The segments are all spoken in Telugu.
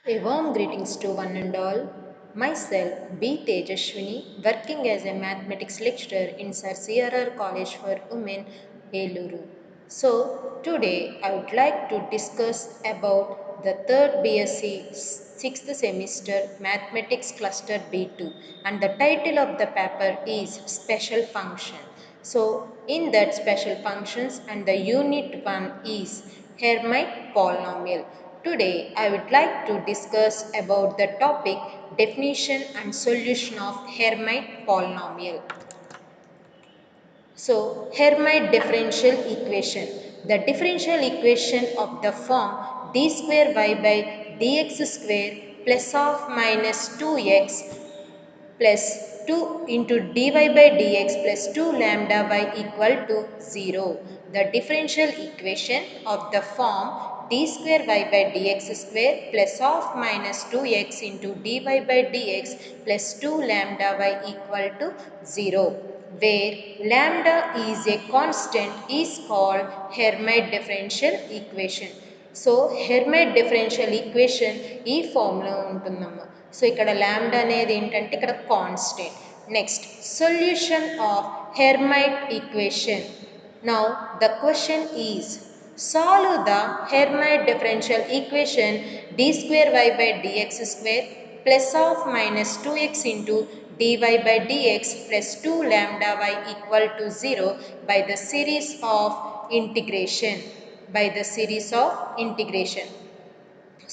A warm greetings to one and all. Myself, B. Tejashwini, working as a mathematics lecturer in Sir CRR College for Women, Eluru. So, today I would like to discuss about the third BSc 6th semester Mathematics Cluster B2, and the title of the paper is Special Function. So, in that special functions and the unit 1 is Hermite polynomial. Today I would like to discuss about the topic definition and solution of Hermite polynomial. So, Hermite differential equation. The differential equation of the form d square y by dx square plus of minus 2x plus 2 into dy by dx plus 2 lambda y equal to 0. The differential equation of the form d square y by dx square plus of minus 2x into dy by dx plus 2 lambda y equal to 0, where lambda is a constant is called Hermite differential equation. So Hermite differential equation ఈ ఫామ్లో ఉంటుందమ్మా. సో ఇక్కడ లాంబ్డా అనేది ఏంటంటే ఇక్కడ constant. Next solution of Hermite equation. Now the question is solve the Hermite differential equation d square y by dx square plus of minus 2x into dy by dx plus 2 lambda y equal to 0 by the series of integration.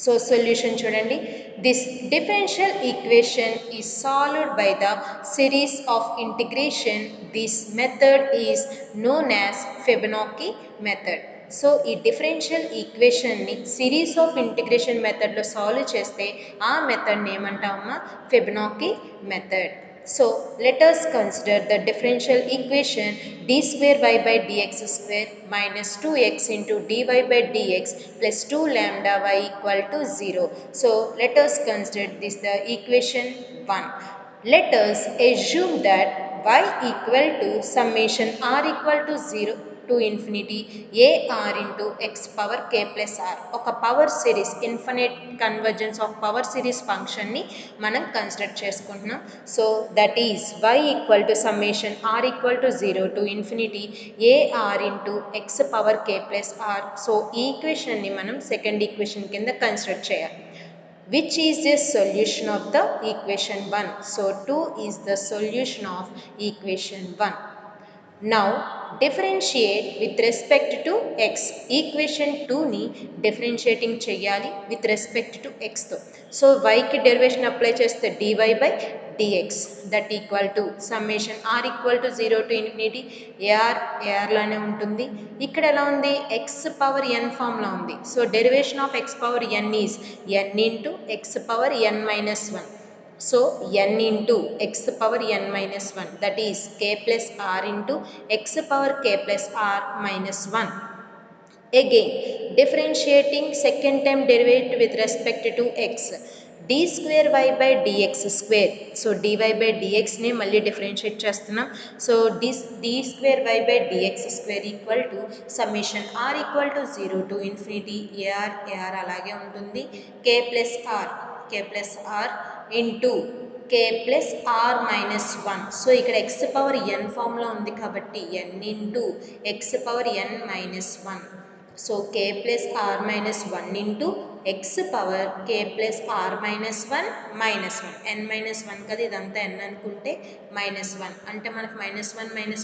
So solution చూడండి. This differential equation is solved by the series of integration. This method is known as Fibonacci method. So ఈ డిఫరెన్షియల్ ఈక్వేషన్ని సిరీస్ ఆఫ్ ఇంటిగ్రేషన్ మెథడ్లో సాల్వ్ చేస్తే ఆ మెథడ్ని ఏమంటామమ్మా? Fibonacci method. So let us consider the differential equation d square y by dx square minus 2x into dy by dx plus 2 lambda y equal to 0. So let us consider this the equation 1. Let us assume that y equal to summation r equal to 0 to infinity a r into x power k plus r. ఒక power series infinite convergence of power series ఫంక్షన్ని మనం కన్సిడర్ చేసుకుంటున్నాం. So that is y equal to summation r equal to 0 to infinity a r into x power k plus r. So ఈ ఈక్వేషన్ని మనం సెకండ్ ఈక్వేషన్ కింద కన్సిడర్ చేయాలి. Which is the solution of the equation 1? So 2 is the solution of equation 1. Now differentiate with respect to x. Equation 2 ని differentiating చేయాలి with respect to x తో. సో y కి డెరివేషన్ అప్లై చేస్తే dy by dx that equal to summation r equal to 0 to infinity ar లానే ఉంటుంది. ఇక్కడ ఎలా ఉంది? x పవర్ n ఫామ్లో ఉంది. So derivation of x power n is n into x power n minus 1. So n into x power n minus 1, that is k plus r into x power k plus r minus 1. Again differentiating second term derivative with respect to x, d square y by dx square. So dy by dx ని మళ్ళీ differentiate చేస్తున్నాం. So d square y by dx square equal to summation r equal to 0 to infinity ar అలాగే ఉంటుంది k plus r into k plus r minus 1. So ఇక్కడ x పవర్ n ఫామ్లో ఉంది కాబట్టి n into x power n minus 1. So k plus r minus 1 into x power k plus r minus 1 minus 1. n minus 1 కదా, ఇదంతా n అనుకుంటే minus 1 అంటే మనకు minus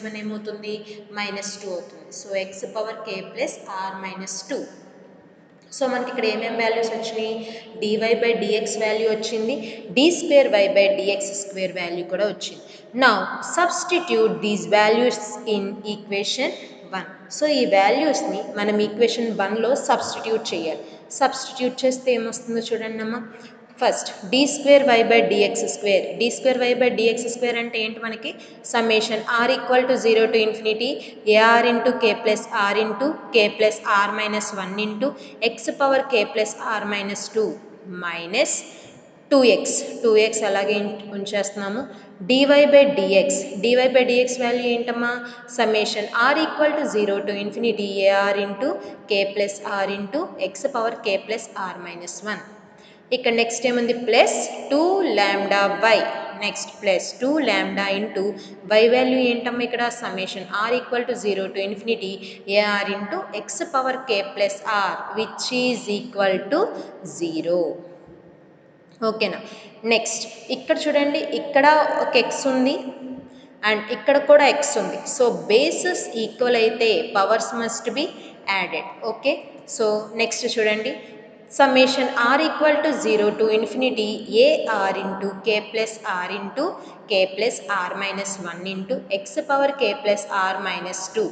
1 ఏమవుతుంది? minus 2 అవుతుంది. So x power k plus r minus 2. So మనకి ఇక్కడ ఏమేమి వాల్యూస్ వచ్చినాయి? dy by dx వాల్యూ వచ్చింది, d square y by dx square value కూడా వచ్చింది. Now substitute these values in equation 1. So ఈ వాల్యూస్ని మనం ఈక్వేషన్ 1లో సబ్స్టిట్యూట్ చేయాలి. సబ్స్టిట్యూట్ చేస్తే ఏమొస్తుందో చూడండి అమ్మా. First d square y by dx square. d square y by dx square అంటే ఏంటి? మనకి summation r equal to 0 to infinity a r into k plus r into k plus r minus 1 into x power k plus r minus 2 minus 2x అలాగే ఉంచేస్తున్నాము. dy బై dx వాల్యూ ఏంటమ్మా? Summation r equal to 0 to infinity a r into k plus r into x power k plus r minus 1. ఇక్కడ నెక్స్ట్ ఏముంది plus 2 lambda y next plus 2 lambda into y value ఏంటమ్మా ఇక్కడ summation r equal to 0 to infinity a r into x power k plus r which is equal to 0. ఓకేనా నెక్స్ట్ ఇక్కడ చూడండి ఇక్కడ ఒక ఎక్స్ ఉంది అండ్ ఇక్కడ కూడా ఎక్స్ ఉంది సో బేసెస్ ఈక్వల్ అయితే powers must be added okay so next చూడండి summation r equal to 0 to infinity a r into k plus r into k plus r minus 1 into x power k plus r minus 2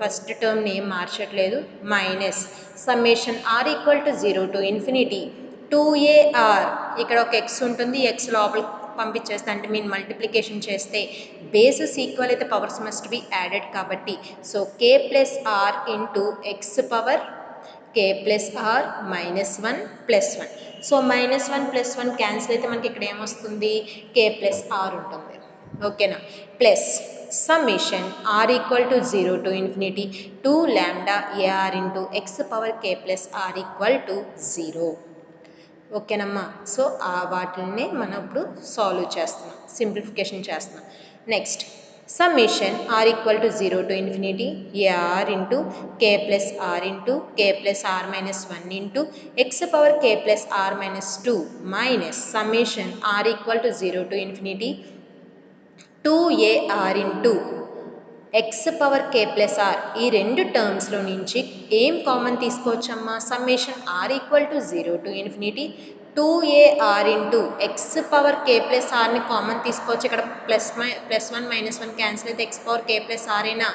first term name మార్చట్లేదు minus summation r equal to 0 to infinity 2ar ఇక్కడ ఒక ఎక్స్ ఉంటుంది ఎక్స్ లోపల పంపించేస్తే అంటే మీన్ మల్టిప్లికేషన్ చేస్తే బేసెస్ ఈక్వల్ అయితే పవర్స్ మస్ట్ బి యాడెడ్ కాబట్టి so k plus r into x power k plus r minus 1 plus 1 so minus 1 plus 1 cancel అయితే మనకి ఇక్కడ ఏమొస్తుంది కే ప్లస్ ఆర్ ఉంటుంది ఓకేనా plus summation r equal to 0 to infinity 2 lambda a r into x power k plus r equal to 0 ఓకేనమ్మా సో ఆ వాటిని మనం ఇప్పుడు సాల్వ్ చేస్తున్నాం సింప్లిఫికేషన్ చేస్తున్నాం next summation r equal to 0 to infinity a r into k plus r into k plus r minus 1 into x power k plus r minus 2 minus summation r equal to 0 to infinity 2ar into x power k plus r ఈ రెండు టర్మ్స్లో నుంచి ఏం కామన్ తీసుకోవచ్చమ్మా summation r equal to 0 to infinity 2ar into x power k plus ఆర్ని కామన్ తీసుకోవచ్చు ఇక్కడ ప్లస్ 1 మైనస్ 1 క్యాన్సిల్ అయితే x power k plus r అయినా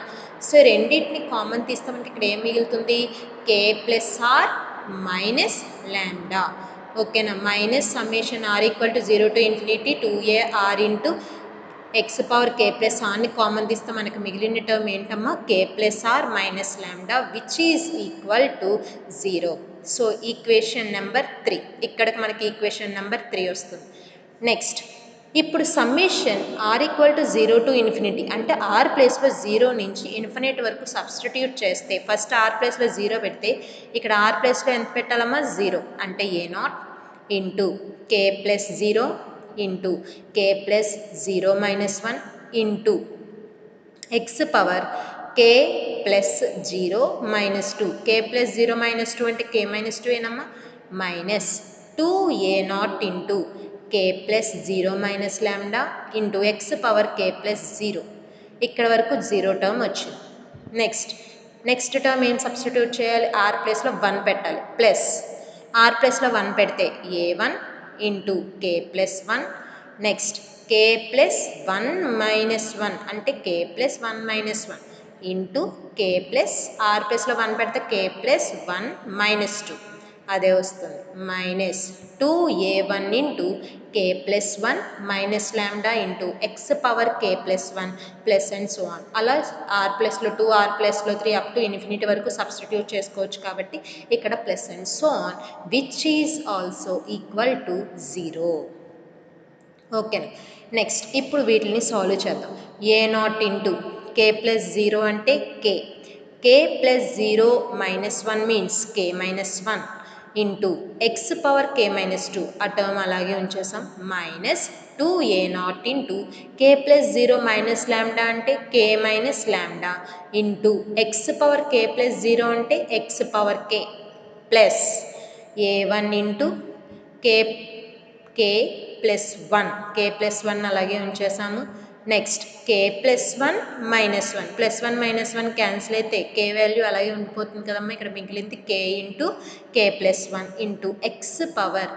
సో రెండింటిని కామన్ తీస్తే మనకి ఇక్కడ ఏం మిగులుతుంది కే ప్లస్ ఆర్ మైనస్ ల్యాండా ఓకేనా minus summation r equal to 0 to infinity 2ar into x power k plus ఆర్ని కామన్ తీస్తే మనకు మిగిలిన టర్మ్ ఏంటమ్మా k plus r minus lambda which is equal to 0 so equation number 3 ఇక్కడికి మనకి ఈక్వేషన్ నెంబర్ 3 వస్తుంది నెక్స్ట్ ఇప్పుడు summation r equal to 0 to infinity అంటే ఆర్ ప్లేస్లో 0 నుంచి ఇన్ఫినిట్ వరకు సబ్స్టిట్యూట్ చేస్తే ఫస్ట్ ఆర్ ప్లేస్లో 0 పెడితే ఇక్కడ ఆర్ ప్లేస్లో ఎంత పెట్టాలమ్మా 0 అంటే a naught into k plus 0 into k plus 0 minus 1 into x power k plus 0 minus 2 k plus 0 minus 2 అంటే కే మైనస్ 2 ఏనమ్మా minus 2a naught into k plus 0 minus lambda into x power k plus 0 ఇక్కడ వరకు 0 టర్మ్ వచ్చింది నెక్స్ట్ టర్మ్ ఏం సబ్స్టిట్యూట్ చేయాలి ఆర్ ప్లేస్లో 1 పెట్టాలి ప్లస్ ఆర్ ప్లస్లో 1 పెడితే a1 into k plus 1 next k plus 1 minus 1 అంటే k plus 1 minus 1 into k plus r ప్లస్లో 1 పెడితే కే ప్లస్ 1 మైనస్ 2 అదే వస్తుంది minus 2a1 into k plus 1 minus lambda into x power k plus 1 plus and so on అలా ఆర్ ప్లస్లో 2 ఆర్ ప్లస్లో 3 అప్ టు ఇన్ఫినిటీ వరకు సబ్స్టిట్యూట్ చేసుకోవచ్చు కాబట్టి ఇక్కడ plus and so on which is also equal to 0 ఓకేనా నెక్స్ట్ ఇప్పుడు వీటిని సాల్వ్ చేద్దాం ఏ నాట్ ఇంటూ కే ప్లస్ 0 అంటే కే ప్లస్ 0 మైనస్ 1 మీన్స్ కే minus 1 into x power k minus 2 ఆ టర్మ్ అలాగే ఉంచేసాం minus 2a naught into k plus 0 minus lambda అంటే k minus lambda into x power k plus 0 అంటే x power k plus a1 into k k plus 1 అలాగే ఉంచేసాము next k plus 1 minus 1 plus 1 minus 1 cancel అయితే కే వాల్యూ అలాగే ఉండిపోతుంది కదమ్మా ఇక్కడ మిగిలింది k into k plus 1 into x power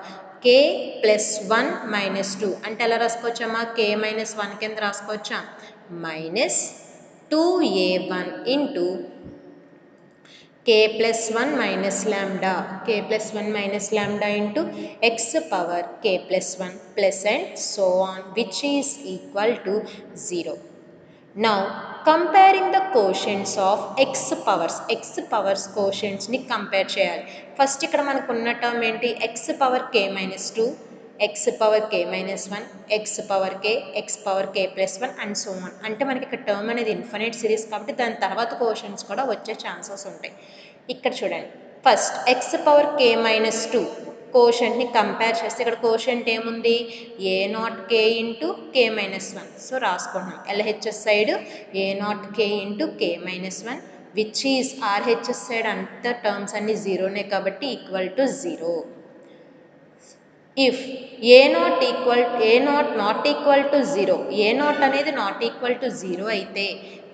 k plus 1 minus 2 అంటే ఎలా రాసుకోవచ్చమ్మా కే మైనస్ 1 కింద రాసుకోవచ్చా minus 2a1 into k plus 1 minus lambda into x power k plus 1 plus and so on which is equal to 0. Now comparing the quotients of x powers quotients ni compare cheyali. First ikkada manaku unna term enti x power k minus 2 x power k minus 1 x power k plus 1 and so on అంటే మనకి ఇక్కడ టర్మ్ అనేది ఇన్ఫినిట్ సిరీస్ కాబట్టి దాని తర్వాత క్వశ్చన్స్ కూడా వచ్చే ఛాన్సెస్ ఉంటాయి ఇక్కడ చూడండి first x power k minus 2 కోషంట్ని కంపేర్ చేస్తే ఇక్కడ కోషంట్ ఏముంది a naught k into k minus one. So రాసుకుంటున్నాం LHS side a naught k into k minus one which is RHS side అంత టర్మ్స్ అన్ని జీరోనే కాబట్టి equal to zero. If a naught not equal to zero, a naught అనేది నాట్ ఈక్వల్ టు జీరో అయితే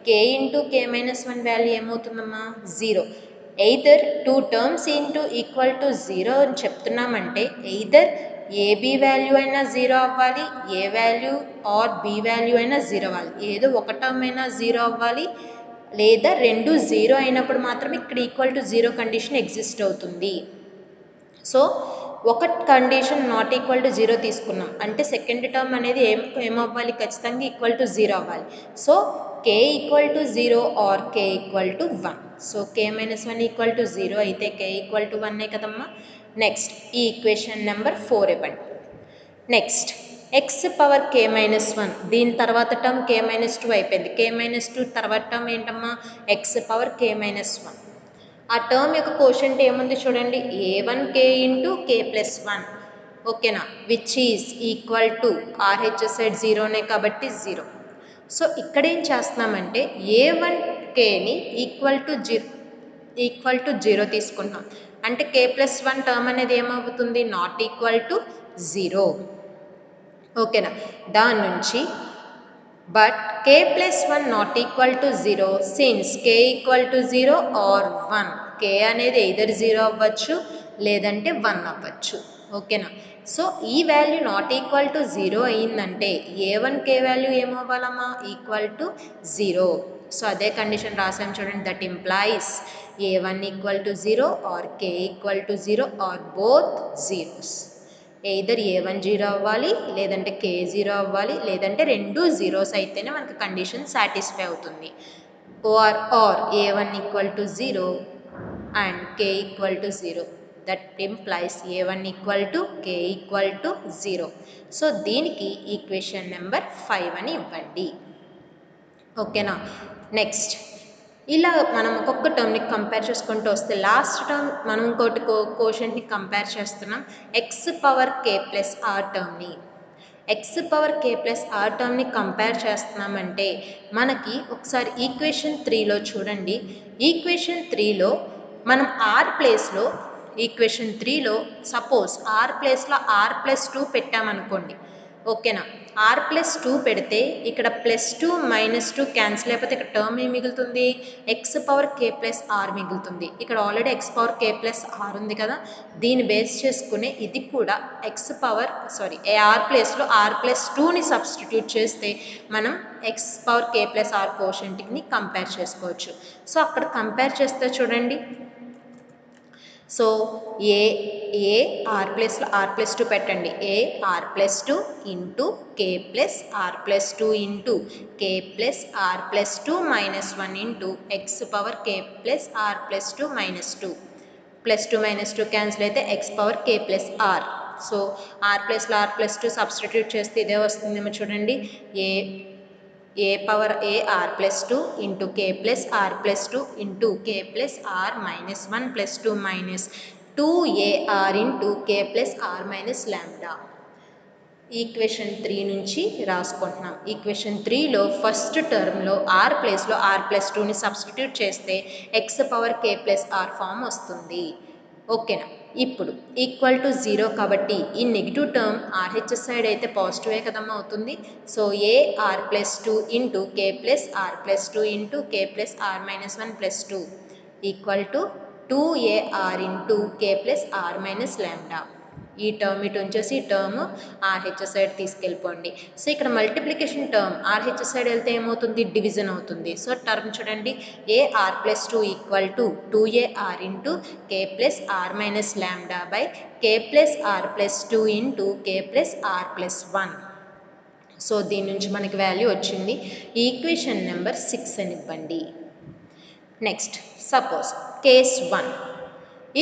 k into k minus one value ఏమవుతుందమ్మా zero. Either two terms into equal to zero అని చెప్తున్నామంటే ఎయిదర్ ఏబి వాల్యూ అయినా జీరో అవ్వాలి, ఏ వాల్యూ ఆర్ బి వాల్యూ అయినా జీరో అవ్వాలి, ఏదో ఒక టర్మ్ అయినా జీరో అవ్వాలి, లేదా రెండు జీరో అయినప్పుడు మాత్రమే ఇక్కడ equal to zero condition exist అవుతుంది. సో ఒక condition not equal to zero తీసుకున్నాం అంటే సెకండ్ టర్మ్ అనేది ఏమవ్వాలి ఖచ్చితంగా ఈక్వల్ టు జీరో అవ్వాలి. So K equal to zero or k equal to one. So K minus one equal to zero అయితే కే ఈక్వల్ టు వన్నే కదమ్మా. నెక్స్ట్ ఈ ఈక్వేషన్ నెంబర్ 4 ఇవ్వండి. Next x power k minus one, దీని తర్వాత టర్మ్ కే మైనస్ టూ అయిపోయింది, కే మైనస్ టూ తర్వాత టర్మ్ ఏంటమ్మా x power k minus one. ఆ టర్మ్ యొక్క కోషంట్ ఏముంది చూడండి ఏ1 k into k plus one. ఓకేనా, which is equal to RHS side జీరోనే కాబట్టి జీరో. సో ఇక్కడ ఏం చేస్తున్నామంటే ఏ1 కేని ఈక్వల్ టు జీరో తీసుకుంటాం అంటే కే ప్లస్ వన్ టర్మ్ అనేది ఏమవుతుంది నాట్ ఈక్వల్ టు జీరో. ఓకేనా, దాని నుంచి but k plus 1 not equal to 0 since k equal to 0 or 1. k అనేది either 0 అవ్వచ్చు లేదంటే 1 అవ్వచ్చు. ఓకేనా, సో ఈ వాల్యూ నాట్ ఈక్వల్ టు 0 అయిందంటే ఏ1 కే వాల్యూ ఏమవ్వాలమ్మా ఈక్వల్ టు 0. సో అదే కండిషన్ రాసాం చూడండి, దట్ ఇంప్లాయిస్ ఏ1 equal to 0 or k equal to 0 or both zeros. Either ఏ1 జీరో అవ్వాలి లేదంటే కే జీరో అవ్వాలి లేదంటే రెండు జీరోస్ అయితేనే మనకి కండిషన్ సాటిస్ఫై అవుతుంది. ఆర్ ఏ1 equal to zero and k equal to zero, that implies ఏ1 equal to k equal to zero. So దీనికి ఈక్వేషన్ నెంబర్ 5 అని ఇవ్వండి. ఓకేనా, నెక్స్ట్ ఇలా మనం ఒక్కొక్క టర్మ్ని కంపేర్ చేసుకుంటూ వస్తే లాస్ట్ టర్మ్ మనం ఇంకోటి కోషంట్ని కంపేర్ చేస్తున్నాం x power k plus r టర్మ్ని. X power k plus r టర్మ్ని కంపేర్ చేస్తున్నామంటే మనకి ఒకసారి ఈక్వేషన్ 3లో చూడండి, ఈక్వేషన్ 3లో మనం ఆర్ ప్లేస్లో ఈక్వేషన్ 3లో సపోజ్ ఆర్ ప్లేస్లో ఆర్ ప్లస్ టూ పెట్టామనుకోండి. ఓకేనా, ఆర్ ప్లస్ టూ పెడితే ఇక్కడ plus two minus two cancel అయిపోతే ఇక్కడ టర్మ్ ఏం మిగులుతుంది x power k plus r మిగులుతుంది. ఇక్కడ already x power k plus r ఉంది కదా, దీన్ని బేస్ చేసుకునే ఇది కూడా ఎక్స్ పవర్ ఆర్ ప్లేస్లో ఆర్ ప్లస్ టూని సబ్స్టిట్యూట్ చేస్తే మనం x power k plus r కోషంట్ని కంపేర్ చేసుకోవచ్చు. సో అక్కడ కంపేర్ చేస్తే చూడండి, సో ఏ ఆర్ ప్లస్లో ఆర్ ప్లస్ టూ పెట్టండి, a r plus two into k plus r plus two into k plus r plus two minus one into x power k plus r plus two minus two. Plus two minus two cancel అయితే x power k plus r. So r ప్లస్లో ఆర్ ప్లస్ టూ సబ్స్టిట్యూట్ చేస్తే ఇదే వస్తుందేమో చూడండి, a power a r plus two into k plus r plus two into k plus r minus one plus two minus two a r into k plus r minus lambda. Equation 3 నుంచి రాసుకుంటున్నాం. ఈక్వేషన్ 3లో ఫస్ట్ టర్మ్లో ఆర్ ప్లేస్లో ఆర్ ప్లస్ టూని సబ్స్టిట్యూట్ చేస్తే x power k plus r form వస్తుంది. ఓకేనా, ఇప్పుడు ఈక్వల్ టు జీరో కాబట్టి ఈ నెగిటివ్ టర్మ్ ఆర్హెచ్ఎస్ సైడ్ అయితే పాజిటివే కదమ్మా అవుతుంది. So a r plus two into k plus r plus two into k plus r minus one plus two equal to two a r into k plus r minus lambda. ఈ టర్మ్ ఇటు ఉంచేసి ఈ టర్మ్ ఆర్హెచ్ఎస్ సైడ్ తీసుకెళ్ళిపోండి. సో ఇక్కడ మల్టిప్లికేషన్ టర్మ్ ఆర్హెచ్ఎస్ సైడ్ వెళ్తే ఏమవుతుంది డివిజన్ అవుతుంది. సో టర్మ్ చూడండి, a r plus two equal to two a r into k plus r minus lambda by K plus r plus two into k plus r plus one. So దీని నుంచి మనకి వాల్యూ వచ్చింది ఈక్వేషన్ నెంబర్ 6 అని ఇవ్వండి. Next suppose case 1,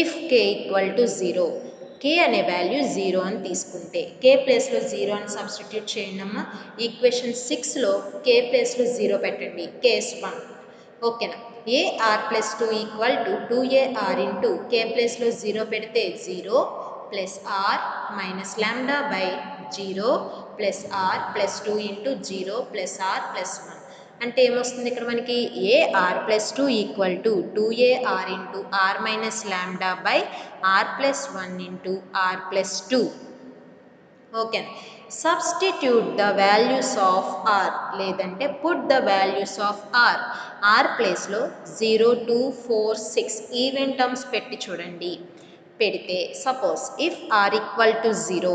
if k equal to zero, k అనే వాల్యూ జీరో అని తీసుకుంటే కే ప్లేస్లో జీరో అని సబ్స్టిట్యూట్ చేయండి అమ్మా. ఈక్వేషన్ 6లో కే ప్లేస్లో జీరో పెట్టండి, కేస్ 1. ఓకేనా, a r plus two equal to two a r into k ప్లేస్లో జీరో పెడితే zero plus r minus lambda by 0 plus r plus 2 into 0 plus r plus 1. అంటే ఏమొస్తుంది ఇక్కడ మనకి ar plus 2 equal to 2ar into r minus lambda by r plus 1 into r plus 2. Okay, substitute the values of r లేదంటే put the values of r. R ప్లేస్లో 0 2 4 6 ఈవెన్ టర్మ్స్ పెట్టి చూడండి. పెడితే suppose if r equal to 0,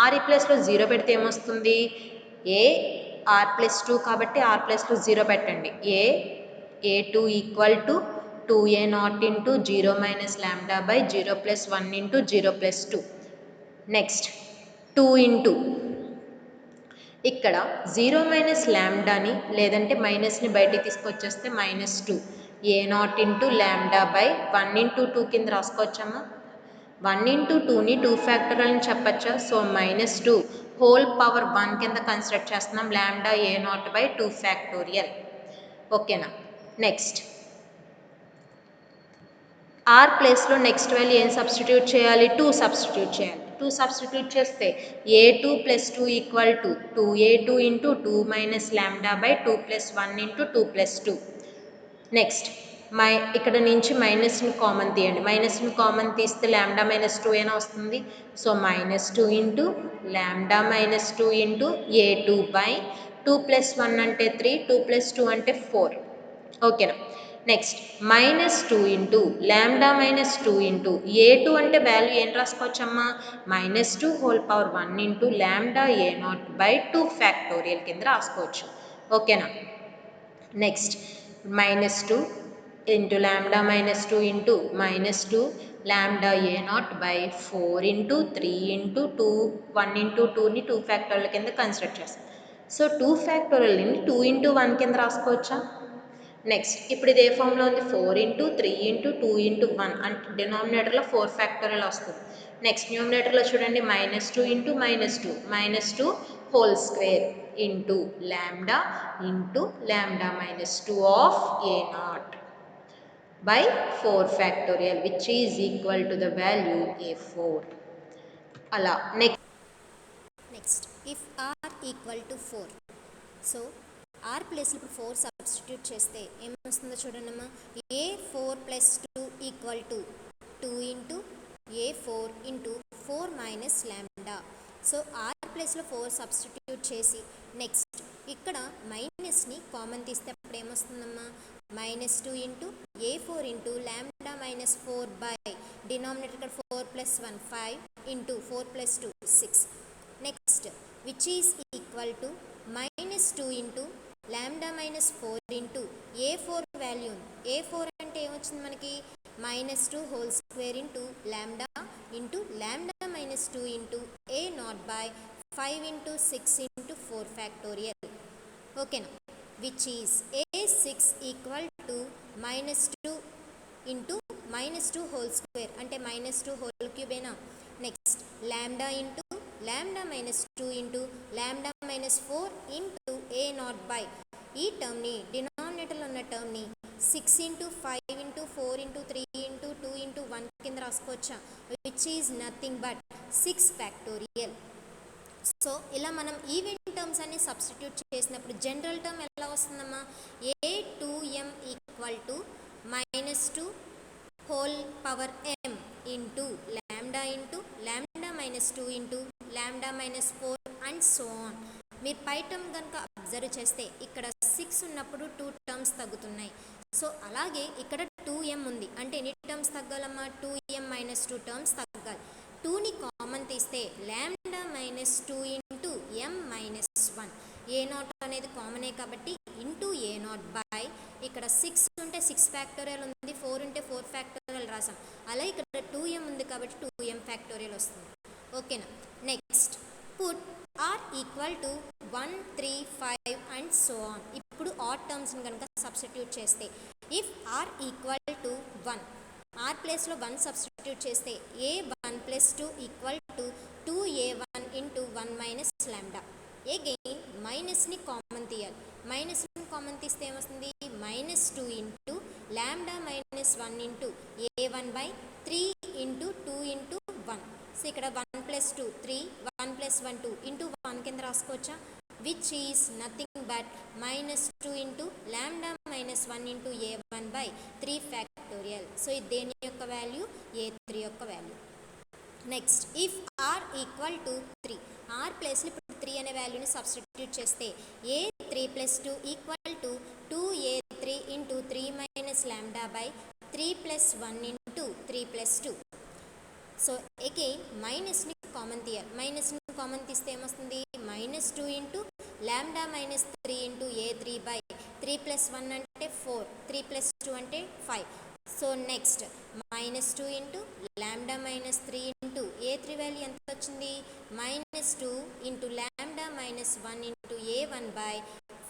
r ప్లేస్లో 0 పెడితే ఏమొస్తుంది? ఏ ఆర్ ప్లస్ 2 కాబట్టి ఆర్ ప్లేస్లో 0 పెట్టండి. ఏ2 equal to 2a naught into 0 minus lambda by 0 plus 1 into 0 plus 2. Next 2 into ఇక్కడ 0 మైనస్ ల్యాండాని లేదంటే మైనస్ని బయటికి తీసుకొచ్చేస్తే -2 a naught into lambda by 1 into 2 కింద రాసుకోవచ్చమ్మా. 1 ఇంటూ 2ని 2 ఫ్యాక్టోరియల్ అని చెప్పచ్చా? సో -2 హోల్ పవర్ 1 కింద కన్సిడర్ చేస్తున్నాం ల్యాండా ఏ నాట్ బై 2 ఫ్యాక్టోరియల్. ఓకేనా? నెక్స్ట్ ఆర్ ప్లేస్లో నెక్స్ట్ వాల్యూ ఏం సబ్స్టిట్యూట్ చేయాలి? 2 సబ్స్టిట్యూట్ చేయాలి. 2 సబ్స్టిట్యూట్ చేస్తే a2 plus 2 equal to 2a2 into 2 minus lambda by 2 plus 1 into 2 plus 2. Next ఇక్కడ నుంచి మైనస్ని కామన్ తీయండి. మైనస్ని కామన్ తీస్తే ల్యాండా మైనస్ 2 అయినా వస్తుంది. So -2 into lambda minus 2 into a2 by 2 plus 1 అంటే 3, 2 ప్లస్ 2 అంటే 4. ఓకేనా? Next -2 into lambda minus 2 into ఏ2 అంటే వాల్యూ ఏం రాసుకోవచ్చమ్మా? -2 whole power 1 into lambda a naught by 2 factorial కింద రాసుకోవచ్చు. ఓకేనా? Next -2 into lambda minus 2 into -2 lambda a naught by 4 into 3 into 2 1 into 2ని 2 ఫ్యాక్టోరియల్ కింద కన్సిడర్ చేస్తాం. సో 2 ఫ్యాక్టోరియల్ని 2 ఇంటూ 1 కింద రాసుకోవచ్చా? నెక్స్ట్ ఇప్పుడు ఇది ఏ ఫామ్లో ఉంది? 4 ఇంటూ 3 ఇంటూ 2 ఇంటూ 1 అంటే డినామినేటర్లో 4 ఫ్యాక్టోరియల్ వస్తుంది. నెక్స్ట్ న్యూమినేటర్లో చూడండి -2 into -2 whole square into lambda minus 2 of A not by 4 factorial which is equal to the value a4. అలా next if r equal to 4, so r place ఇప్పుడు 4 సబ్స్టిట్యూట్ చేస్తే ఏమొస్తుందో చూడండమ్మా. a4 plus 2 equal to 2 into a4 into 4 minus lambda. So r ప్లేస్లో 4 సబ్స్టిట్యూట్ చేసి నెక్స్ట్ ఇక్కడ మైనస్ని కామన్ తీస్తే అప్పుడు ఏమొస్తుందమ్మా? -2 into a4 into lambda minus 4 by denominator ఇక్కడ 4 plus 1 5 into 4 plus 2 6. Next which is equal to -2 into lambda minus 4 into a4 value. a4 అంటే ఏమొచ్చింది మనకి? -2 whole square into lambda minus 2 into a naught by 5 into 6 into 4 factorial. ఓకేనా? Which is a6 equal to -2 into -2 whole square అంటే -2 హోల్ క్యూబేనా. Next lambda into lambda minus 2 into lambda minus 4 into a naught by ఈ టర్మ్ని డినామినేటర్లో ఉన్న టర్మ్ని 6 into 5 into 4 into 3 into 2 into 1 కింద రాసుకోవచ్చా? Which is nothing but 6 factorial. So ఇలా మనం ఈవెన్ టర్మ్స్ అన్ని సబ్స్టిట్యూట్ చేసినప్పుడు జనరల్ టర్మ్ ఎలా వస్తుందమ్మా? a2m equal to -2 whole power m into lambda minus 2 into lambda minus 4 and so on. మీరు పై టర్మ్ కనుక అబ్జర్వ్ చేస్తే ఇక్కడ 6 ఉన్నప్పుడు 2 టర్మ్స్ తగ్గుతున్నాయి. సో అలాగే ఇక్కడ 2m ఉంది అంటే ఎన్ని టర్మ్స్ తగ్గాలమ్మా? 2m మైనస్ 2 టర్మ్స్ తగ్గాలి. 2ని కామన్ తీస్తే ల్యాండా మైనస్ 2 ఇంటూ m మైనస్ 1 ఏ నాట్ అనేది కామనే కాబట్టి ఇంటూ ఏ నాట్ బై ఇక్కడ 6 ఉంటే 6 ఫ్యాక్టోరియల్ ఉంది, 4 ఉంటే 4 ఫ్యాక్టోరియల్ రాసాం. అలా ఇక్కడ 2m ఉంది కాబట్టి 2m ఫ్యాక్టోరియల్ వస్తుంది. ఓకేనా? Next put r equal to 1 3 5 and so on. ఇప్పుడు ఆడ్ టర్మ్స్ని కనుక సబ్స్టిట్యూట్ చేస్తే if r equal to 1, r ప్లేస్లో 1 సబ్స్టిట్యూట్ చేస్తే a1 plus 2 equal to 2a1 into 1 minus lambda. Again మైనస్ని కామన్ తీయాలి. మైనస్ని కామన్ తీస్తే ఏమొస్తుంది? -2 into lambda minus 1 into a1 by 3 into 2 into 1. So ఇక్కడ 1 ప్లస్ 2 3, 1 ప్లస్ 1 2 ఇంటూ 1 కింద రాసుకోవచ్చా, which is nothing but -2 into lambda -1 into a1 by 3 factorial. So ఇది దేని యొక్క వాల్యూ, a3 యొక్క value. Next if r equal to 3, r ప్లేస్లో ఇప్పుడు 3 అనే వాల్యూని సబ్స్టిట్యూట్ చేస్తే a3 plus 2 equal to 2a3 into 3 minus lambda by 3 plus 1 into 3 plus 2. So again మైనస్ని కామన్ తీయాలి, మైనస్ని కామన్ తీస్తే ఏమొస్తుంది, -2 into lambda -3 into a3 by 3 plus 1 అంటే 4, 3 ప్లస్ 2 అంటే 5. So next -2 into lambda -3 into a3 value ఎంత వచ్చింది, -2 into lambda -1 into a1 by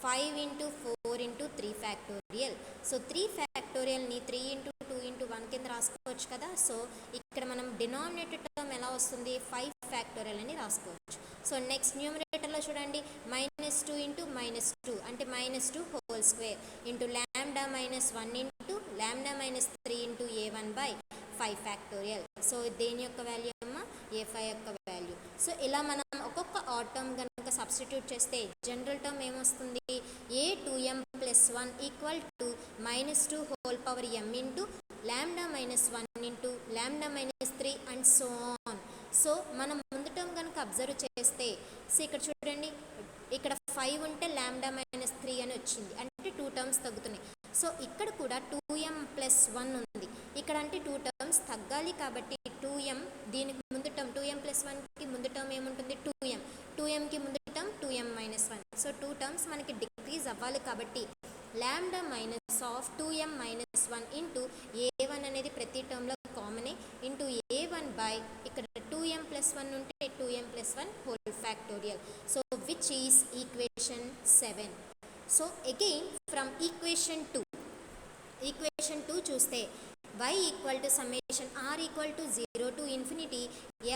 5 into 4 into 3 factorial. So 3 ఫ్యాక్టోరియల్ని 3 into 2 into 1 కింద రాసుకోవచ్చు కదా. సో ఇక్కడ మనం డినామినేటర్ టర్మ్ ఎలా వస్తుంది, 5 ఫ్యాక్టోరియల్ అని రాసుకోవచ్చు. సో నెక్స్ట్ న్యూమరేటర్లో చూడండి, -2 ఇంటూ -2 అంటే -2 whole square into lambda -1 into lambda -3 into a1 by 5 factorial. So దేని యొక్క వాల్యూ అమ్మా, a5 యొక్క వాల్యూ. సో ఇలా మనం ఒక్కొక్క ఆడ్ టర్మ్ కనుక సబ్స్టిట్యూట్ చేస్తే జనరల్ టర్మ్ ఏమొస్తుంది, a2m plus 1 equal to -2 whole power m into lambda -1 into lambda -3 and so on. So మనం ముందు టర్మ్ కనుక అబ్జర్వ్ చేస్తే, సో ఇక్కడ చూడండి, ఇక్కడ 5 ఉంటే లాంబ్డా -3 అని వచ్చింది, అంటే 2 టర్మ్స్ తగ్గుతున్నాయి. సో ఇక్కడ కూడా 2m ప్లస్ 1 ఉంది, ఇక్కడ అంటే 2 టర్మ్స్ తగ్గాలి కాబట్టి 2m, దీనికి ముందు టర్మ్ 2m ప్లస్ 1కి ముందు టర్మ్ ఏముంటుంది, 2m, 2mకి ముందు term 2m minus 1. So 2 terms మనకి డిక్రీజ్ అవ్వాలి కాబట్టి lambda minus of 2m minus 1 into a1 అనేది ప్రతి టర్మ్లో కామనే ఇంటూ a1 బై ఇక్కడ 2m ప్లస్ 1 ఉంటే 2m plus 1 whole factorial. So which is equation 7. So again from equation 2 చూస్తే y equal to summation r equal to 0 to infinity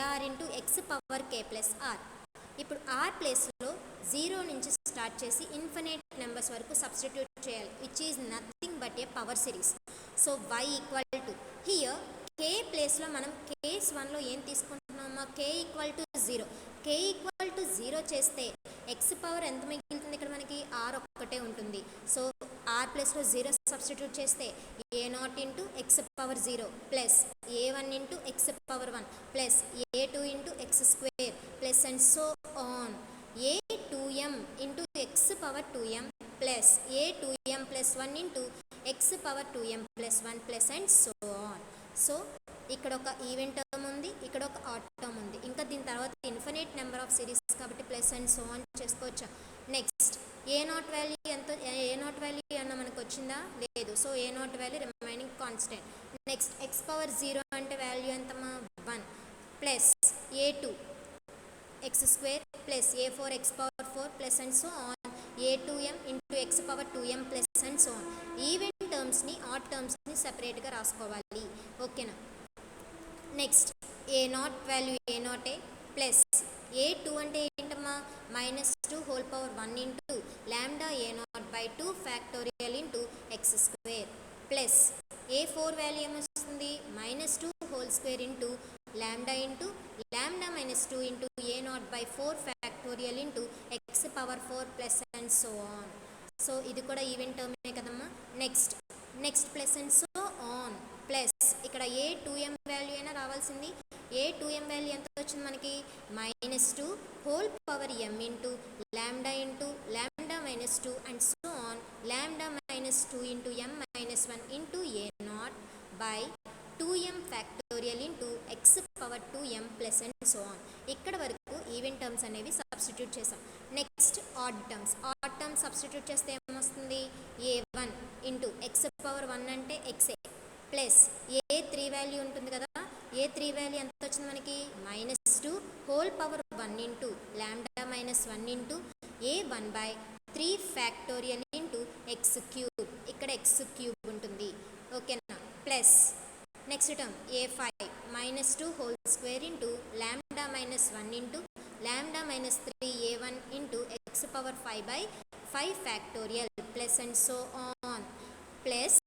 ar into x power k plus r. ఇప్పుడు r ప్లేస్లో 0 నుంచి స్టార్ట్ చేసి ఇన్ఫినిట్ నెంబర్స్ వరకు సబ్స్టిట్యూట్ చేయాలి, which is nothing but A power series. So y equal to hear k ప్లేస్లో మనం కేస్ 1లో ఏం తీసుకుంటున్నామా, k equal to 0. k equal to 0 చేస్తే x పవర్ ఎంత మిగులుతుంది, ఇక్కడ మనకి r ఒక్కటే ఉంటుంది. సో r ప్లేస్లో 0 సబ్స్టిట్యూట్ చేస్తే a0 into x power 0 plus a1 into x power 1 plus a2 into x square plus and so on, a2m into x power 2m plus a2m plus 1 into x power 2m plus 1 plus and so on. So ఇక్కడ ఒక ఈవెన్ టర్మ్ ఉంది, ఇక్కడ ఒక ఆడ్ టర్మ్ ఉంది, ఇంకా దీని తర్వాత ఇన్ఫినిట్ నెంబర్ ఆఫ్ సిరీస్ కాబట్టి ప్లస్ అండ్ సో ఆన్ చేసుకోవచ్చు. నెక్స్ట్ a0 వాల్యూ ఎంత, a0 వాల్యూ అన్న మనకు వచ్చిందా, లేదు. So a0 value remaining constant. Next x power 0 అంటే వాల్యూ ఎంతమా 1 plus a2 x square plus a4 x power 4 plus and so on, a2m into x power 2m plus and so on. Even టర్మ్స్ని ఆడ్ టర్మ్స్ని సెపరేట్గా రాసుకోవాలి, ఓకేనా. Next a0 value a0 plus a2 అంటే ఏంటమ్మా, -2 whole power 1 into lambda a0 by 2 factorial into x square plus a4 value ఏమొస్తుంది, -2 whole square into lambda into lambda -2 into a0 by 4 factorial into x power 4 plus and so on. So ఇది కూడా ఈవెన్ టర్మే కదమ్మా. Next plus and so on plus ఇక్కడ a2m వాల్యూ అయినా రావాల్సింది, a2m వాల్యూ ఎంత వచ్చింది మనకి, -2 whole power m into lambda -2 and so on lambda -2 into m -1 into a0 by 2m factorial into x power 2m plus and so on. ఇక్కడ వరకు ఈవెన్ టర్మ్స్ అనేవి సబ్స్టిట్యూట్ చేసాం. నెక్స్ట్ ఆడ్ టర్మ్స్ సబ్స్టిట్యూట్ చేస్తే ఏమొస్తుంది, a1 ఇంటూ x పవర్ 1 అంటే xే ప్లస్ a3 వాల్యూ ఉంటుంది కదా, a3 వాల్యూ ఎంత వచ్చింది మనకి, -2 whole power 1 into lambda -1 into a1 by 3 factorial into x cube, ఇక్కడ x క్యూబ్ ఉంటుంది, ఓకేనా. Plus next term a5 -2 whole square into lambda -1 into lambda -3 a1 into x power 5 by 5 factorial plus and so on. Plus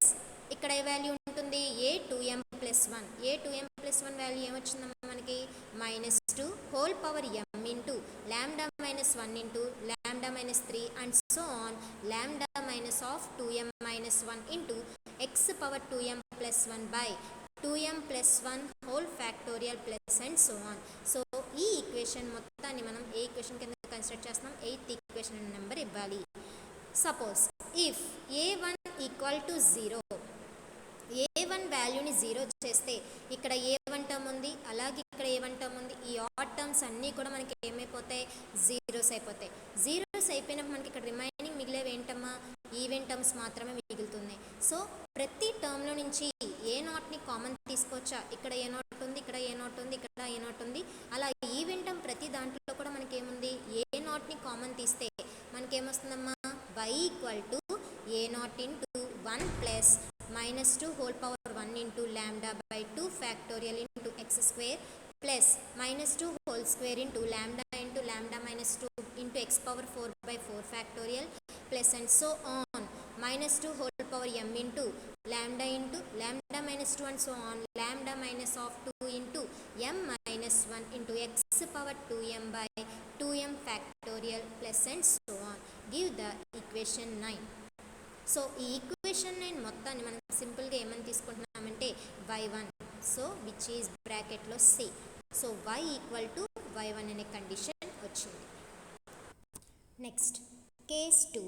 ఇక్కడ ఏ వాల్యూ ఉంటుంది, a2m ప్లస్ వన్ ఏ 2m ప్లస్ వన్ వాల్యూ ఏమొచ్చిందమ్మా మనకి -2 whole power m into lambda -1 into lambda -3 and so on lambda minus of 2m - 1 into x power 2m plus 1 by 2m plus 1 whole factorial plus and so on. So ఈ ఈక్వేషన్ మొత్తాన్ని మనం ఏ ఈక్వేషన్ కింద కన్సిడర్ చేస్తున్నాం, 8th ఈక్వేషన్ నెంబర్ ఇవ్వాలి. Suppose if a1 equal to 0, a1 వాల్యూని 0 చేస్తే ఇక్కడ a1 టర్మ్ ఉంది, అలాగే ఇక్కడ a1 టర్మ్ ఉంది. ఈ ఆడ్ టర్మ్స్ అన్నీ కూడా మనకి ఏమైపోతాయి, జీరోస్ అయిపోతాయి. జీరోస్ అయిపోయినప్పుడు మనకి ఇక్కడ రిమైనింగ్ మిగిలేవి ఏంటమ్మా, ఈవెన్ టర్మ్స్ మాత్రమే మిగులుతున్నాయి. సో ప్రతి టర్మ్లో నుంచి ఏ నాట్ని కామన్ తీసుకోవచ్చా, ఇక్కడ ఏ నాట్ ఉంది, ఇక్కడ ఏ నాట్ ఉంది, ఇక్కడ ఏ నాట్ ఉంది. అలా ఈవెన్ టర్మ్ ప్రతి దాంట్లో కూడా మనకి ఏముంది, ఏ నాట్ని కామన్ తీస్తే మనకేమొస్తుందమ్మా, y equal to A naught into 1 plus -2 whole power 1 into lambda by 2 factorial into X square plus -2 whole square into lambda -2 into x power 4 by 4 factorial plus and so on -2 whole power m into lambda -2 and so on lambda minus of 2 into m -1 into x power 2m by 2m factorial plus and so on. Give the equation 9. So ఈ ఈక్వేషన్ 9 మొత్తాన్ని మనం సింపుల్గా ఏమని తీసుకుంటున్నామంటే y1, సో విచ్ ఈజ్ బ్రాకెట్లో c. So y equal to y1 అనే కండిషన్ వచ్చింది. Next case 2,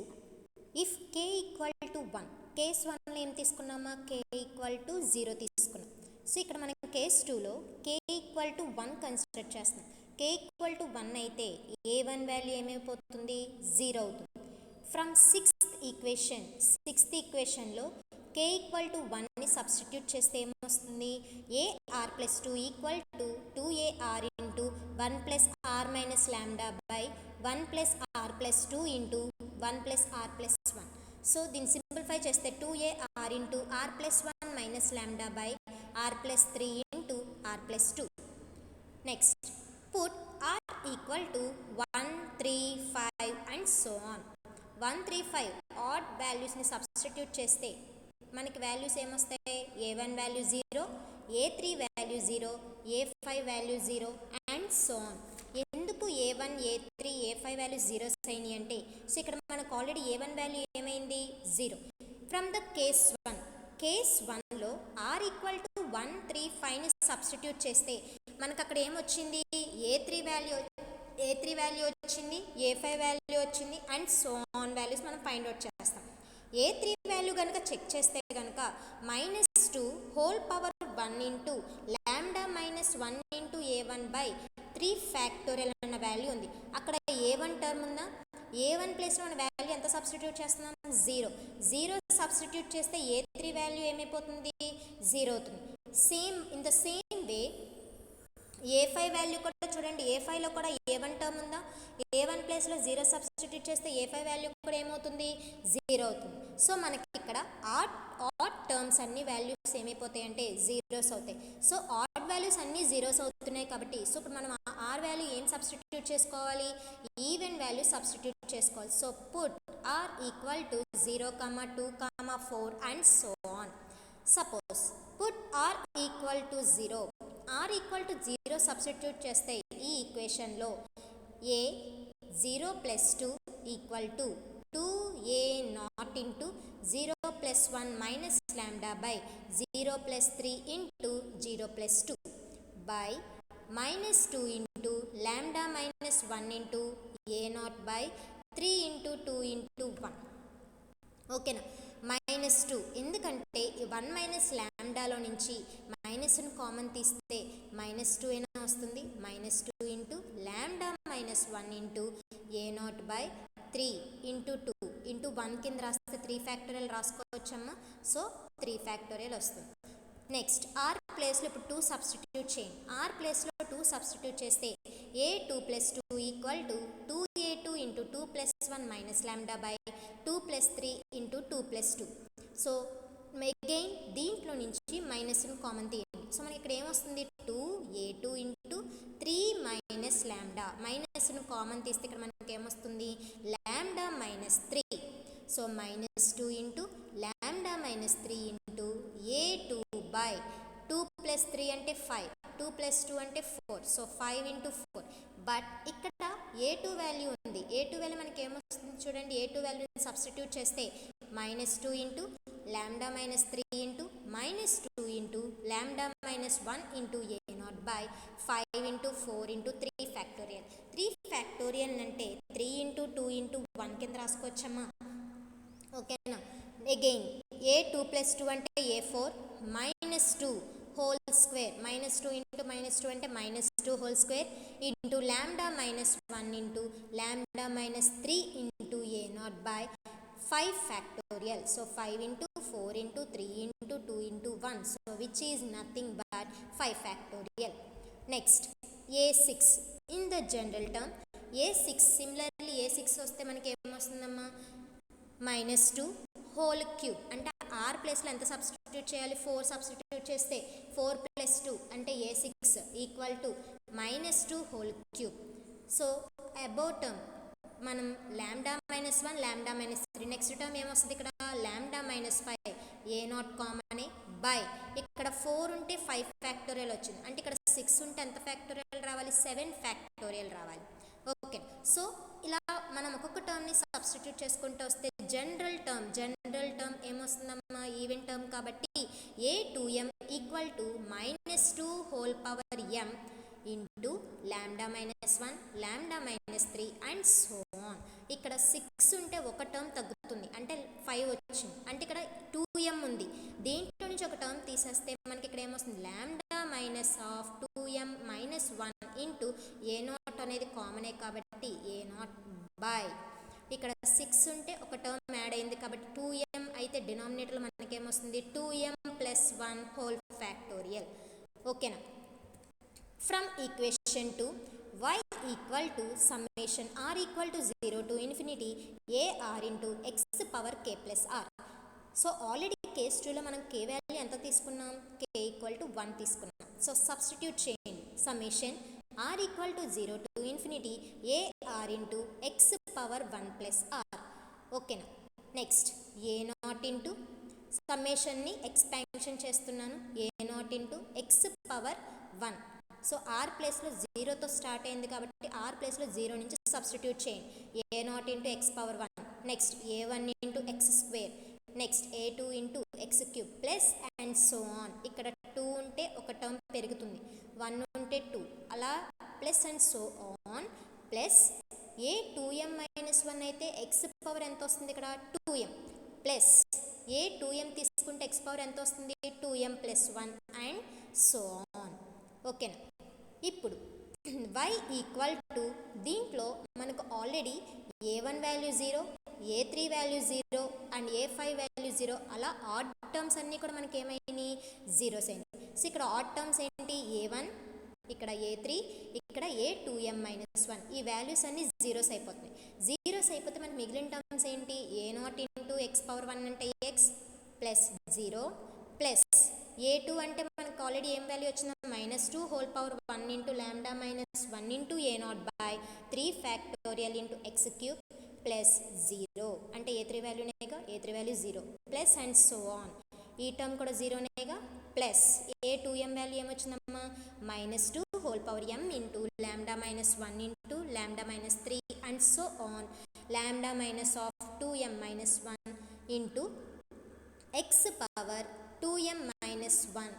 if k equal to 1, case 1లో ఏం తీసుకున్నామా, k ఈక్వల్ టు 0 తీసుకున్నాం. సో ఇక్కడ మనం కేస్ 2లో k ఈక్వల్ టు 1 కన్సిడర్ చేస్తున్నాం. k ఈక్వల్ టు 1 అయితే a1 వాల్యూ ఏమైపోతుంది, 0 అవుతుంది. ఫ్రమ్ సిక్స్త్ ఈక్వేషన్లో k ఈక్వల్ టు 1ని సబ్స్టిట్యూట్ చేస్తే ఏమొస్తుంది, ar plus 2 equal to 2ar into 1 plus r minus lambda by 1 plus r plus 2 into 1 plus r plus 1. So దీన్ని సింప్లిఫై చేస్తే 2ar into r plus 1 minus lambda by r plus 3 into r plus 2. Next put r equal to 1, 3, 5 and so on. 1, 3, 5 odd వాల్యూస్ని సబ్స్టిట్యూట్ చేస్తే మనకి వాల్యూస్ ఏమొస్తాయి, a1 value 0, a3 value 0, a5 value 0 and so on. ఎందుకు a1, a3, a5 వాల్యూ 0 అయినాయి అంటే, సో ఇక్కడ మనకు ఆల్రెడీ a1 వాల్యూ ఏమైంది, 0. ఫ్రమ్ ద కేస్ 1లో r ఈక్వల్ టు 1, 3, 5ని సబ్స్టిట్యూట్ చేస్తే మనకు అక్కడ ఏమొచ్చింది, a3 వాల్యూ వచ్చింది, a5 వాల్యూ వచ్చింది అండ్ సో ఆన్ వాల్యూస్ మనం ఫైండ్ అవుట్ చేస్తాం. a3 వాల్యూ కనుక చెక్ చేస్తే కనుక -2 whole power 1 into lambda -1 into a1 by 3 factorial అన్న వాల్యూ ఉంది. అక్కడ a1 టర్మ్ ఉందా, a1 ప్లేస్లో మన వాల్యూ ఎంత సబ్స్టిట్యూట్ చేస్తున్నాం, 0 సబ్స్టిట్యూట్ చేస్తే a3 వాల్యూ ఏమైపోతుంది, 0 అవుతుంది. In the same way a5 value కూడా చూడండి, a5లో కూడా a1 టర్మ్ ఉందా, a1 ప్లేస్లో 0 సబ్స్టిట్యూట్ చేస్తే a5 వాల్యూ కూడా ఏమవుతుంది, 0 అవుతుంది. సో మనకి ఇక్కడ ఆడ్ టర్మ్స్ అన్ని వాల్యూస్ ఏమైపోతాయి అంటే జీరోస్ అవుతాయి. సో ఆడ్ వాల్యూస్ అన్ని జీరోస్ అవుతున్నాయి కాబట్టి, సో ఇప్పుడు మనం ఆర్ వాల్యూ ఏం సబ్స్టిట్యూట్ చేసుకోవాలి, ఈవెన్ వాల్యూ సబ్స్టిట్యూట్ చేసుకోవాలి. So put our equal to 0, 2, 4 and so on. Suppose put our equal to 0, r equal to 0 substitute చేస్తే ఈ ఈక్వేషన్లో a 0 plus 2 equal to 2a naught into 0 plus 1 minus lambda by 0 plus 3 into 0 plus 2 by -2 into lambda -1 into a not by 3 into 2 into 1. ఓకేనా, -2 ఎందుకంటే 1 మైనస్ లాంబ్డాలో నుంచి మైనస్ను కామన్ తీస్తే -2 అయినా వస్తుంది. -2 into lambda -1 into a naught by 3 into 2 into 1 కింద రాస్తే 3 ఫ్యాక్టోరియల్ రాసుకోవచ్చమ్మా. సో 3 ఫ్యాక్టోరియల్ వస్తుంది. నెక్స్ట్ ఆర్ ప్లేస్లో ఇప్పుడు 2 సబ్స్టిట్యూట్ చేయండి. ఆర్ ప్లేస్లో 2 సబ్స్టిట్యూట్ చేస్తే a2 plus 2 equal to 2a2 into 2 plus 1 minus lambda by 2 plus 3 into 2 plus 2. So again దీంట్లో నుంచి మైనస్ను కామన్ తీయండి. సో మనకి ఇక్కడ ఏమొస్తుంది, 2a2 ఇంటూ 3 మైనస్ లాంబ్డా, మైనస్ను కామన్ తీస్తే ఇక్కడ మనకి ఏమొస్తుంది, lambda -3. So -2 into lambda -3 into a2 by 2 plus 3 అంటే 5, 2 ప్లస్ 2 అంటే 4, సో 5 ఇంటూ 4. బట్ ఇక్కడ ఏ2 వాల్యూ ఉంది, ఏ2 వాల్యూ మనకి ఏమొస్తుంది చూడండి, ఏ2 వాల్యూని సబ్స్టిట్యూట్ చేస్తే -2 into lambda -3 into -2 into lambda -1 into a0 by 5 into 4 into 3 factorial. 3 factorial అంటే 3 ఇంటూ 2 ఇంటూ 1 కింద రాసుకోవచ్చమ్మా. ఓకేనా. అగైన్ a2 ప్లస్ 2 అంటే a4 -2 హోల్ స్క్వేర్, -2 ఇంటూ -2 అంటే -2 whole square into lambda -1 into lambda -3 into a0 by 5 factorial. So 5 into 4 into 3 into 2 into 1, so which is nothing but 5 factorial. Next a6 in the general term. a6 similarly a6 వస్తే మనకి ఏమొస్తుందమ్మా, -2 హోల్ క్యూబ్ అంటే ఆర్ ప్లేస్లో ఎంత సబ్స్టిట్యూట్ చేయాలి, 4 సబ్స్టిట్యూట్ చేస్తే 4 ప్లస్ 2 అంటే a6 equal to -2 whole cube. So about term మనం లాంబ్డా -1 లాంబ్డా -3, నెక్స్ట్ టర్మ్ ఏమొస్తుంది ఇక్కడ లాంబ్డా -5 a0 కామనే బై ఇక్కడ 4 ఉంటే 5 ఫ్యాక్టోరియల్ వచ్చింది, అంటే ఇక్కడ 6 ఉంటే ఎంత ఫ్యాక్టోరియల్ రావాలి, 7 ఫ్యాక్టోరియల్ రావాలి. ఓకే. సో ఇలా మనం ఒక్కొక్క టర్మ్ని సబ్స్టిట్యూట్ చేసుకుంటూ వస్తే జనరల్ టర్మ్ ఏమొస్తుందమ్మా, ఈవెన్ టర్మ్ కాబట్టి a2m equal to -2 whole power m into lambda -1 lambda -3 and so on. ఇక్కడ 6 ఉంటే ఒక టర్మ్ తగ్గుతుంది అంటే 5 వచ్చింది, అంటే ఇక్కడ 2m ఉంది, దీంట్లో నుంచి ఒక టర్మ్ తీసేస్తే మనకి ఇక్కడ ఏమొస్తుంది, లాంబ్డా -2m -1 ఇంటూ a0 అనేది కామనే కాబట్టి a0 బై ఇక్కడ 6 ఉంటే ఒక టర్మ్ యాడ్ అయింది కాబట్టి 2m అయితే డినామినేటర్లో మనకేమొస్తుంది 2m ప్లస్ 1 హోల్ ఫ్యాక్టోరియల్. ఓకేనా. From equation 2 y equal to summation r equal to 0 to infinity ar into x power k plus r. So already case 2లో మనం k వాల్యూ ఎంత తీసుకున్నాం, k ఈక్వల్ టు 1 తీసుకున్నాం. సో సబ్స్టిట్యూట్ చేయండి, summation r equal to 0 to infinity ar into x power 1 plus r. ఓకేనా. నెక్స్ట్ a0 ఇంటూ సమ్మేషన్ని ఎక్స్పాన్షన్ చేస్తున్నాను, a0 into x power 1. So r ప్లేస్లో 0తో స్టార్ట్ అయింది కాబట్టి ఆర్ ప్లేస్లో 0 నుంచి సబ్స్టిట్యూట్ చేయండి, a0 into x power 1. Next a1 into x square, next a2 into x cube plus and so on. ఇక్కడ 2 ఉంటే ఒక టర్మ్ పెరుగుతుంది, 1 ఉంటే 2 అలా plus and so on plus a2m -1 అయితే x పవర్ ఎంత వస్తుంది ఇక్కడ 2m ప్లస్ a2m తీసుకుంటే x పవర్ ఎంత వస్తుంది 2m plus 1 and so on. ఓకేనా. ఇప్పుడు y ఈక్వల్ టు దీంట్లో మనకు already a1 value 0, a3 value 0 and a5 value 0 అలా ఆడ్ టర్మ్స్ అన్నీ కూడా మనకి ఏమైనాయి, జీరోస్ అయినాయి. సో ఇక్కడ ఆడ్ టర్మ్స్ ఏంటి, a1, ఇక్కడ a3, ఇక్కడ a2m -1, ఈ వాల్యూస్ అన్నీ జీరోస్ అయిపోతున్నాయి. జీరోస్ అయిపోతే మనకి మిగిలిన టర్మ్స్ ఏంటి, a0 ఇంటూ x పవర్ 1 అంటే x ప్లస్ 0 ప్లస్ a2 అంటే మనకు ఆల్రెడీ ఏం వాల్యూ వచ్చిందో -2 whole power 1 into lambda -1 into a0 by 3 factorial into x cube plus 0 అంటే a3 వాల్యూనేగా, a3 value 0 plus and so on. ఈ టర్మ్ కూడా 0నేగా ప్లస్ a2m వాల్యూ ఏమొచ్చిందమ్మా -2 whole power m into lambda -1 into lambda -3 and so on lambda -2m -1 into x power 2m -1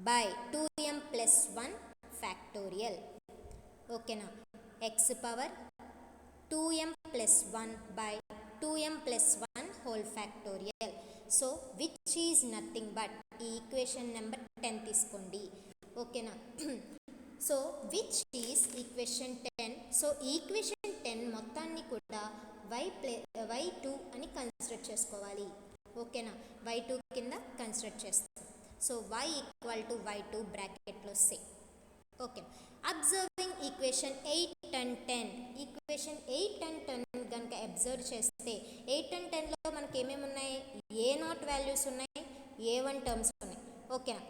by 2m plus 1 factorial. ఓకేనా. x power 2m plus 1 by 2m plus 1 whole factorial. So which is nothing but ఈ ఈక్వేషన్ నెంబర్ 10 తీసుకోండి. ఓకేనా. So which is equation 10. So equation 10 మొత్తాన్ని కూడా y2 అని కన్సిడర్ చేసుకోవాలి. ఓకేనా. y2 కింద కన్సిడర్ చేస్తాం. So y equal to y2 బ్రాకెట్లో సే. Okay. Observing equation 8 and 10. Equation 8 and 10 కనుక అబ్జర్వ్ చేస్తే 8 అండ్ 10లో మనకి ఏమేమి ఉన్నాయి, a0 వాల్యూస్ ఉన్నాయి, a1 టర్మ్స్ ఉన్నాయి. ఓకేనా.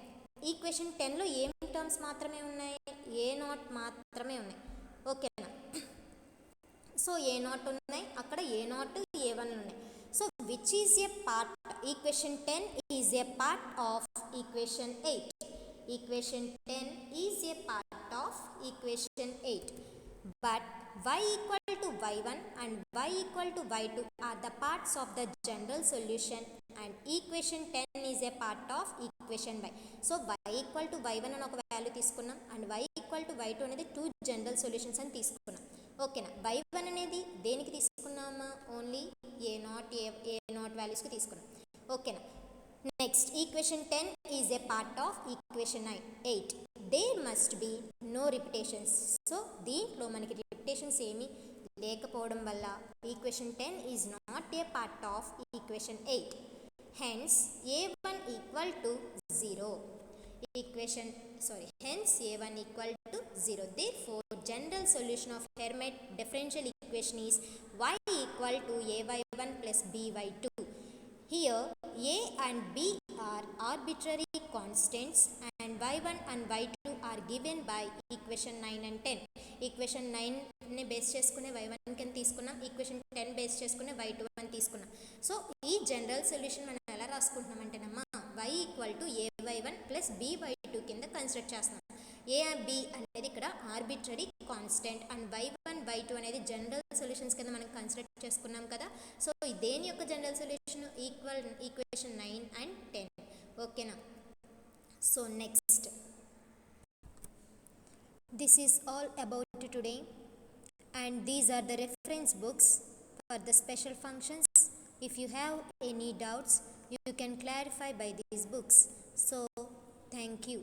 ఈక్వేషన్ 10లో ఏం టర్మ్స్ మాత్రమే ఉన్నాయి, a0 మాత్రమే ఉన్నాయి. ఓకేనా. సో a0 ఉన్నాయి, అక్కడ a0 a1 ఉన్నాయి. So which is a part, equation 10 is a part of equation 8. equation 10 is a part of equation 8, but y equal to y1 and y equal to y2 are the parts of the general solution and equation 10 is a part of equation y. So y equal to y1 అని ఒక వాల్యూ తీసుకున్నాం and y equal to y2 అనేది టూ జనరల్ సొల్యూషన్స్ అని తీసుకున్నాం. ఓకేనా, y1 అనేది దేనికి తీసుకున్నామా, ఓన్లీ ఏ నాట్ వాల్యూస్కి తీసుకున్నాం. ఓకేనా, next equation 10 is a part of equation 8. There must be no repetitions. So దీంట్లో మనకి రిపిటేషన్స్ ఏమీ లేకపోవడం వల్ల equation 10 is not a part of equation 8. Hence a1 equal to 0. Hence a1 equal to 0. Therefore, general solution of Hermite differential equation is y equal to ay1 plus by2. Here, a and b are arbitrary constants and y1 and y2 are given by equation 9 and 10. Equation 9 ని బేస్ చేసుకునే y1 కింద తీసుకున్నాం, ఈక్వేషన్ 10 బేస్ చేసుకునే y2 అని తీసుకున్నాం. సో ఈ జనరల్ సొల్యూషన్ మనం ఎలా రాసుకుంటున్నాం అంటేనమ్మా y equal to ay1 plus by2 కింద కన్సిడర్ చేస్తున్నాం. ఏ బి అనేది ఇక్కడ arbitrary constant and y1 y2 అనేది జనరల్ సొల్యూషన్స్ కింద మనం కన్సిడర్ చేసుకున్నాం కదా. సో దేని యొక్క జనరల్ సొల్యూషన్ ఈక్వేషన్ 9 అండ్ 10. ఓకేనా, so next this is all about today and these are the reference books for the special functions. If you have any doubts you can clarify by these books. So thank you.